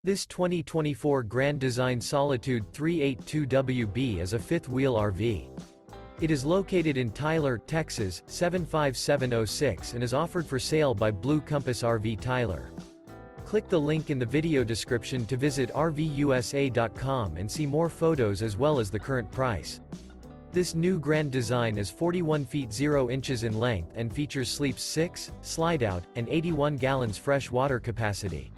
This 2024 Grand Design Solitude 382WB is a fifth-wheel RV. It is located in Tyler, Texas, 75706 and is offered for sale by Blue Compass RV Tyler. Click the link in the video description to visit RVUSA.com and see more photos as well as the current price. This new Grand Design is 41 feet 0 inches in length and features sleeps 6, slide-out, and 81 gallons fresh water capacity.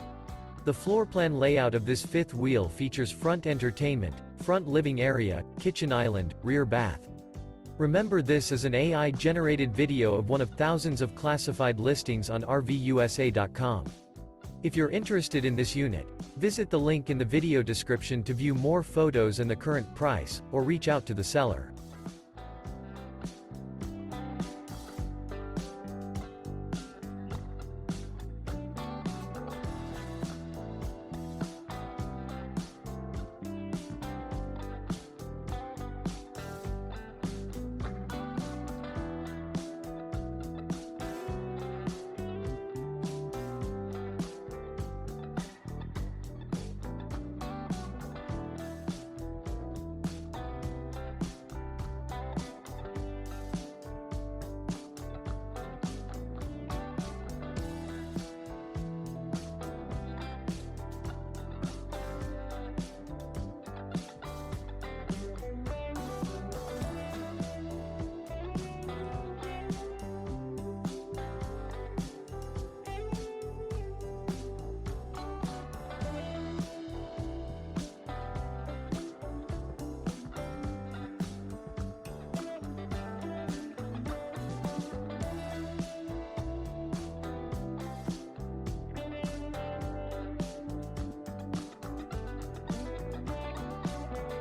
The floor plan layout of this fifth wheel features front entertainment, front living area, kitchen island, rear bath. Remember, this is an AI-generated video of one of thousands of classified listings on RVUSA.com. If you're interested in this unit, visit the link in the video description to view more photos and the current price, or reach out to the seller.